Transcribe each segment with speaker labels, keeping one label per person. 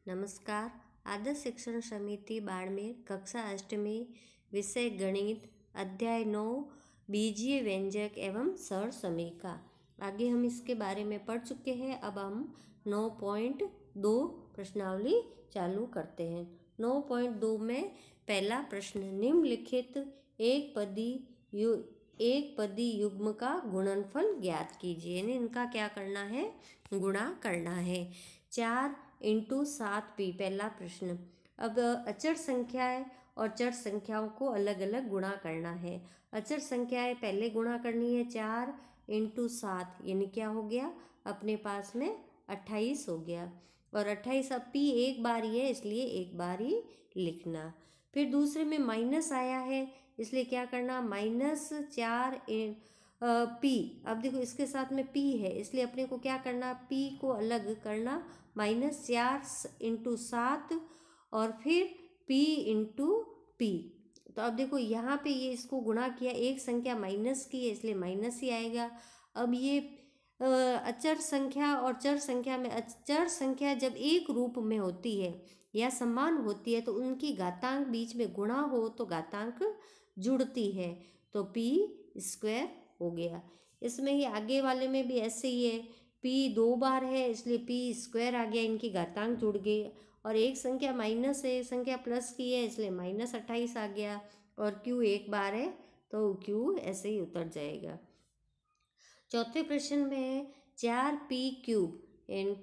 Speaker 1: नमस्कार। आदर्श शिक्षण समिति बाड़मेर, कक्षा अष्टमी, विषय गणित, अध्याय 9, बीजीय व्यंजक एवं स्वर समीका। आगे हम इसके बारे में पढ़ चुके हैं। अब हम 9.2 प्रश्नावली चालू करते हैं। 9.2 में पहला प्रश्न, निम्नलिखित एक पदी युग्म का गुणनफल ज्ञात कीजिए। यानी इनका क्या करना है, गुणा करना है। 4 × 7p पहला प्रश्न। अब अचर संख्याएं और चर संख्याओं को अलग अलग गुणा करना है। अचर संख्याएं पहले गुणा करनी है। 4 × 7 यानी क्या हो गया, अपने पास में 28 हो गया। और 28 अब p एक बार ही है, इसलिए एक बार ही लिखना। फिर दूसरे में माइनस आया है, इसलिए क्या करना, -4 p। अब देखो इसके साथ में p है, इसलिए अपने को क्या करना, p को अलग करना, -4 × 7 और फिर p × p। तो अब देखो यहाँ पे ये इसको गुणा किया, एक संख्या माइनस की है इसलिए माइनस ही आएगा। अब ये अचर संख्या और चर संख्या में, अचर संख्या जब एक रूप में होती है या समान होती है तो उनकी घातांक बीच में गुणा हो तो घातांक जुड़ती है, तो p² हो गया। इसमें ही आगे वाले में भी ऐसे ही है, p 2 बार है इसलिए p² आ गया, इनकी घातांक जुड़ गई। और एक संख्या माइनस है, एक संख्या प्लस की है इसलिए -28 आ गया। और q एक बार है तो q ऐसे ही उतर जाएगा। चौथे प्रश्न में है 4p³,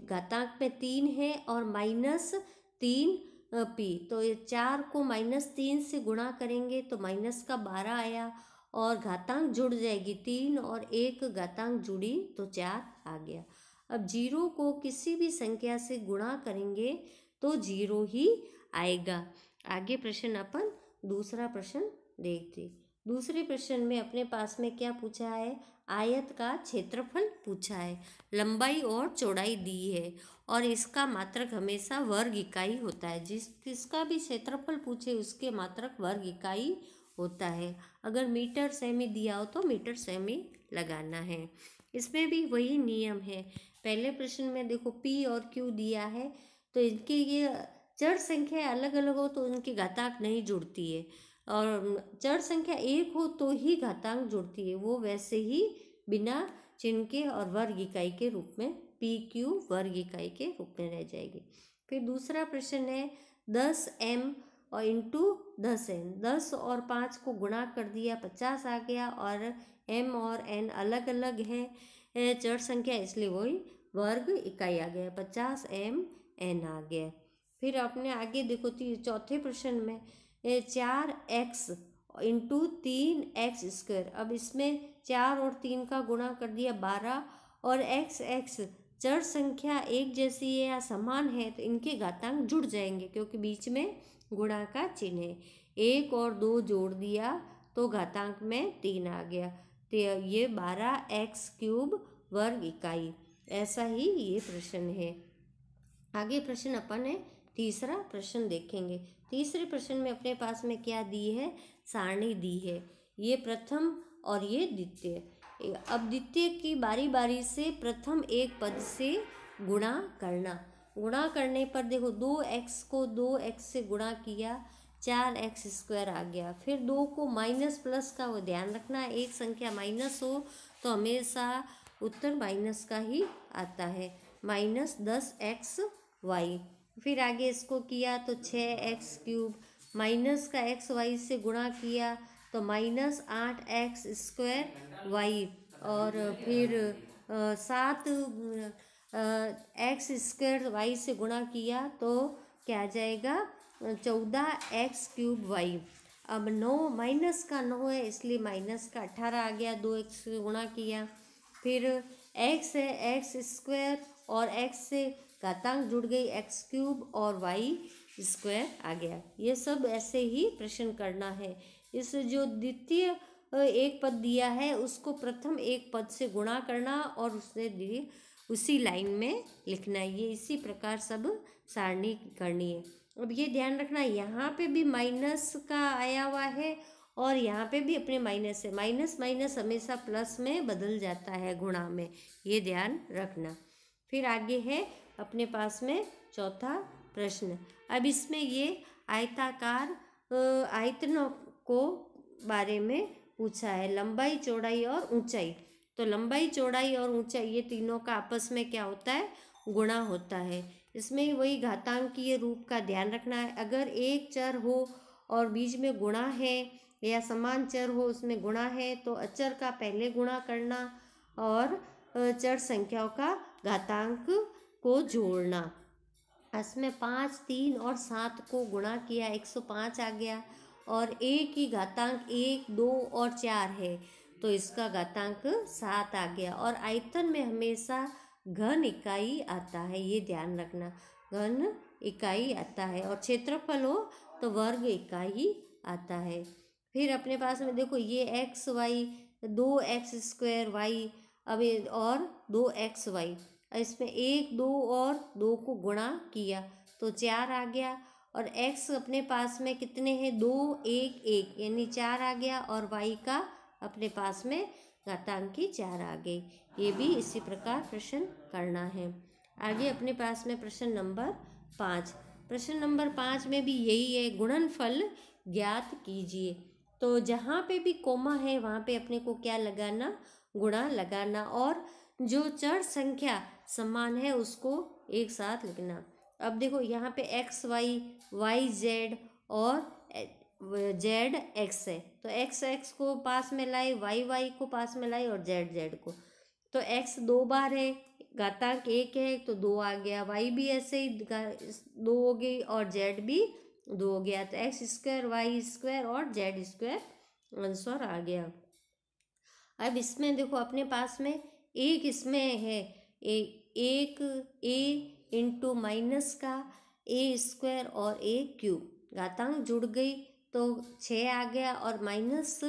Speaker 1: घातांक में 3 है और -3p। तो ये 4 को -3 से गुणा करेंगे तो -12 आया और घातांक जुड़ जाएगी, 3 और 1 घातांक जुड़ी तो 4 आ गया। अब 0 को किसी भी संख्या से गुणा करेंगे तो 0 ही आएगा। आगे प्रश्न अपन दूसरा प्रश्न देखते। दूसरे प्रश्न में अपने पास में क्या पूछा है, आयत का क्षेत्रफल पूछा है, लंबाई और चौड़ाई दी है और इसका मात्रक हमेशा वर्ग इकाई होता है। जिसका भी क्षेत्रफल पूछे उसके मात्रक वर्ग इकाई होता है। अगर मीटर सेमी दिया हो तो मीटर सेमी लगाना है। इसमें भी वही नियम है। पहले प्रश्न में देखो p और q दिया है, तो इनके ये चर संख्या अलग अलग हो तो उनकी घातांक नहीं जुड़ती है, और चर संख्या एक हो तो ही घातांक जुड़ती है, वो वैसे ही बिना चिन्ह के और वर्ग इकाई के रूप में pq वर्ग इकाई के रूप में रह जाएगी। फिर दूसरा प्रश्न है 10m और × 10n, 10 और 5 को गुणा कर दिया 50 आ गया, और m और n अलग अलग है चर संख्या इसलिए वही वर्ग इकाई आ गया, 50m n आ गया। फिर अपने आगे देखो चौथे प्रश्न में 4x × 3x²। अब इसमें 4 और 3 का गुणा कर दिया 12, और x चर संख्या एक जैसी है या समान है तो इनके घातांक जुड़ जाएंगे क्योंकि बीच में गुणा का चिन्ह है। 1 और 2 जोड़ दिया तो घातांक में 3 आ गया, तो ये 12x³ वर्ग इकाई। ऐसा ही ये प्रश्न है। आगे प्रश्न अपन है तीसरा प्रश्न देखेंगे। तीसरे प्रश्न में अपने पास में क्या दी है, सारणी दी है, ये प्रथम और ये द्वितीय। अब द्वितीय की बारी बारी से प्रथम एक पद से गुणा करना। गुणा करने पर देखो 2x को 2x से गुणा किया, 4x² आ गया। फिर 2 को माइनस प्लस का वो ध्यान रखना, एक संख्या माइनस हो तो हमेशा उत्तर माइनस का ही आता है, -10xy। फिर आगे इसको किया तो 6x³ माइनस का xy से गुणा किया तो -8x² और फिर 7x² से गुणा किया तो क्या आ जाएगा, 14x³ अब 9 माइनस का 9 है इसलिए माइनस का 18 आ गया, 2x से गुणा किया। फिर x है, x² और x से घातांक जुड़ गई, x³ और y² आ गया। ये सब ऐसे ही प्रश्न करना है। इस जो द्वितीय एक पद दिया है उसको प्रथम एक पद से गुणा करना और उससे दिए उसी लाइन में लिखना है। ये इसी प्रकार सब सारणी करनी है। अब ये ध्यान रखना, यहाँ पे भी माइनस का आया हुआ है और यहाँ पे भी अपने माइनस है, माइनस माइनस हमेशा प्लस में बदल जाता है गुणा में, ये ध्यान रखना। फिर आगे है अपने पास में चौथा प्रश्न। अब इसमें ये आयताकार आयतनों को बारे में पूछा है, लंबाई, चौड़ाई और ऊंचाई। तो लंबाई, चौड़ाई और ऊंचाई ये तीनों का आपस में क्या होता है, गुणा होता है। इसमें वही घातांकीय रूप का ध्यान रखना है। अगर एक चर हो और बीच में गुणा है या समान चर हो उसमें गुणा है तो अचर का पहले गुणा करना और चर संख्याओं का घातांक को जोड़ना। इसमें 5, 3 और 7 को गुणा किया 105 आ गया और एक ही घातांक 1, 2 और 4 है तो इसका घातांक 7 आ गया। और आयतन में हमेशा घन इकाई आता है, ये ध्यान रखना, घन इकाई आता है। और क्षेत्रफल हो तो वर्ग इकाई आता है। फिर अपने पास में देखो ये एक्स वाई, 2x² वाई, अब और 2xy, इसमें 1, 2 और 2 को गुणा किया तो 4 आ गया। और x अपने पास में कितने हैं, 2, 1, 1 यानी 4 आ गया। और y का अपने पास में घातांकी 4 आ गई। ये भी इसी प्रकार प्रश्न करना है। आगे अपने पास में प्रश्न नंबर 5। प्रश्न नंबर 5 में भी यही है, गुणनफल ज्ञात कीजिए। तो जहाँ पे भी कोमा है वहाँ पे अपने को क्या लगाना, गुणा लगाना। और जो चर संख्या समान है उसको एक साथ लिखना। अब देखो यहाँ पे एक्स वाई, वाई जेड और जेड एक्स है तो एक्स एक्स को पास में लाए, वाई वाई को पास में लाए और जेड जेड को। तो एक्स 2 बार है, घातांक 1 है तो 2 आ गया। वाई भी ऐसे ही 2 हो गई और जेड भी 2 हो गया। तो x², y² और z² आंसर आ गया। अब इसमें देखो अपने पास में एक इसमें है एक a इंटू माइनस का a² और a³ घातांक जुड़ गई तो 6 आ गया। और माइनस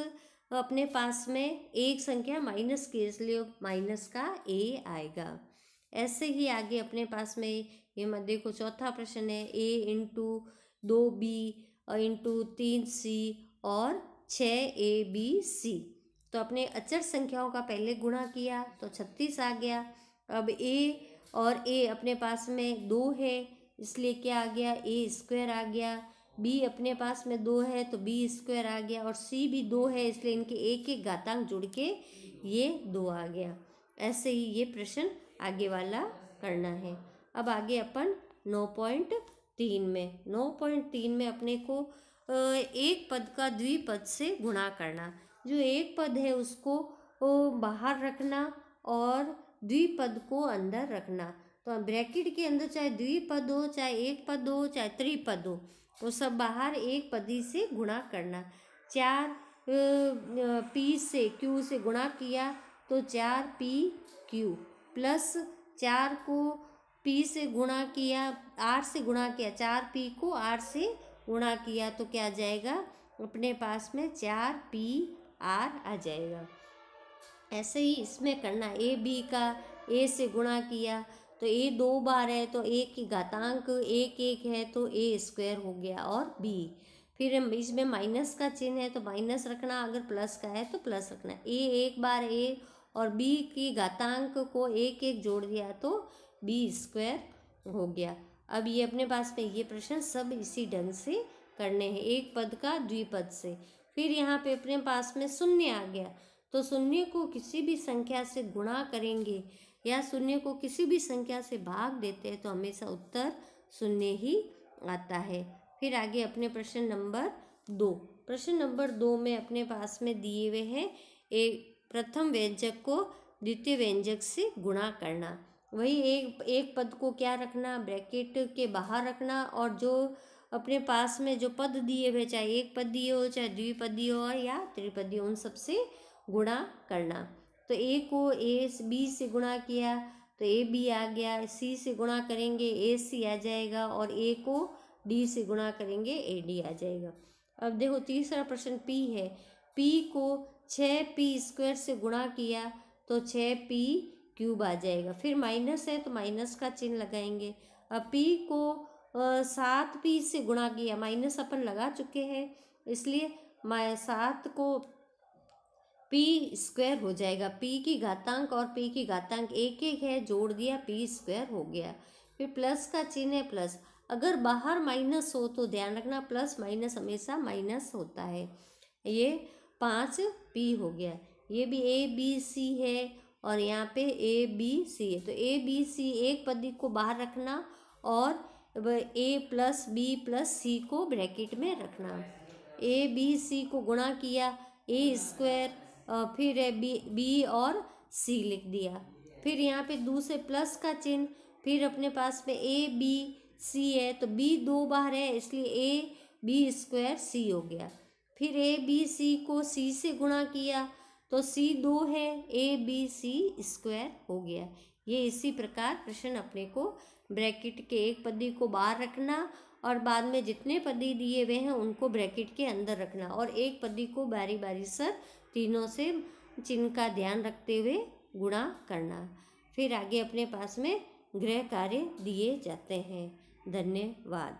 Speaker 1: अपने पास में एक संख्या माइनस की इसलिए माइनस का a आएगा। ऐसे ही आगे अपने पास में ये मत देखो, चौथा प्रश्न है a into 2b into 3c और 6abc। तो अपने अचर संख्याओं का पहले गुणा किया तो 36 आ गया। अब a और a अपने पास में 2 है इसलिए क्या आ गया, a² आ गया। b अपने पास में 2 है तो b² आ गया। और c भी 2 है इसलिए इनके एक एक घातांक जुड़ के ये 2 आ गया। ऐसे ही ये प्रश्न आगे वाला करना है। अब आगे अपन 9.3 में 9.3 में अपने को एक पद का द्विपद से गुणा करना। जो एक पद है उसको बाहर रखना और द्विपद को अंदर रखना। तो ब्रैकेट के अंदर चाहे द्विपद हो, चाहे एक पद हो, चाहे त्रिपद हो, वो सब बाहर एक पदी से गुणा करना। 4 p से q से गुणा किया तो 4pq प्लस 4 को p से गुणा किया, 8 से गुणा किया, 4p को 8 से गुणा किया तो क्या आ जाएगा, अपने पास में 4pr आ जाएगा। ऐसे ही इसमें करना, ए बी का a से गुणा किया तो a 2 बार है तो a की घातांक 1 1 है तो a² हो गया और b। फिर इसमें माइनस का चिन्ह है तो माइनस रखना, अगर प्लस का है तो प्लस रखना। a 1 बार a और b की घातांक को 1 1 जोड़ दिया तो b² हो गया। अब ये अपने पास में ये प्रश्न सब इसी ढंग से करने हैं, एक पद का द्विपद से। फिर यहाँ पे अपने पास में शून्य आ गया तो शून्य को किसी भी संख्या से गुणा करेंगे या शून्य को किसी भी संख्या से भाग देते हैं तो हमेशा उत्तर शून्य ही आता है। फिर आगे अपने प्रश्न नंबर 2। प्रश्न नंबर 2 में अपने पास में दिए हुए हैं एक प्रथम व्यंजक को द्वितीय व्यंजक से गुणा करना। वही एक पद को क्या रखना, ब्रैकेट के बाहर रखना और जो अपने पास में जो पद दिए हुए, चाहे एक पदीय हो, चाहे द्विपदीय हो या त्रिपदीय, उन सबसे गुणा करना। तो a को b से गुणा किया तो ab आ गया, c से गुणा करेंगे ac आ जाएगा और a को d से गुणा करेंगे ad आ जाएगा। अब देखो तीसरा प्रश्न p है, p को 6p² से गुणा किया तो 6p³ आ जाएगा। फिर माइनस है तो माइनस का चिन्ह लगाएंगे। अब p को 7p से गुणा किया, माइनस अपन लगा चुके हैं इसलिए 7 को p² हो जाएगा। p की घातांक और p की घातांक 1 1 है, जोड़ दिया p² हो गया। फिर प्लस का चिन्ह है प्लस, अगर बाहर माइनस हो तो ध्यान रखना प्लस माइनस हमेशा माइनस होता है। ये 5p हो गया। ये भी ABC है और यहाँ पे ABC है, तो ABC एक पदी को बाहर रखना और A plus B plus C को ब्रैकेट में रखना। ABC को गुणा किया A², फिर B और C लिख दिया। फिर यहाँ पे दूसरे प्लस का चिन्ह, फिर अपने पास में ABC है तो B 2 बार है इसलिए AB² हो गया। फिर ABC को C से गुणा किया तो C 2 है ABC² हो गया। ये इसी प्रकार प्रश्न अपने को ब्रैकेट के एक पदी को बाहर रखना और बाद में जितने पदी दिए हुए हैं उनको ब्रैकेट के अंदर रखना और एक पदी को बारी बारी से तीनों से चिन्ह का ध्यान रखते हुए गुणा करना। फिर आगे अपने पास में गृह कार्य दिए जाते हैं। धन्यवाद।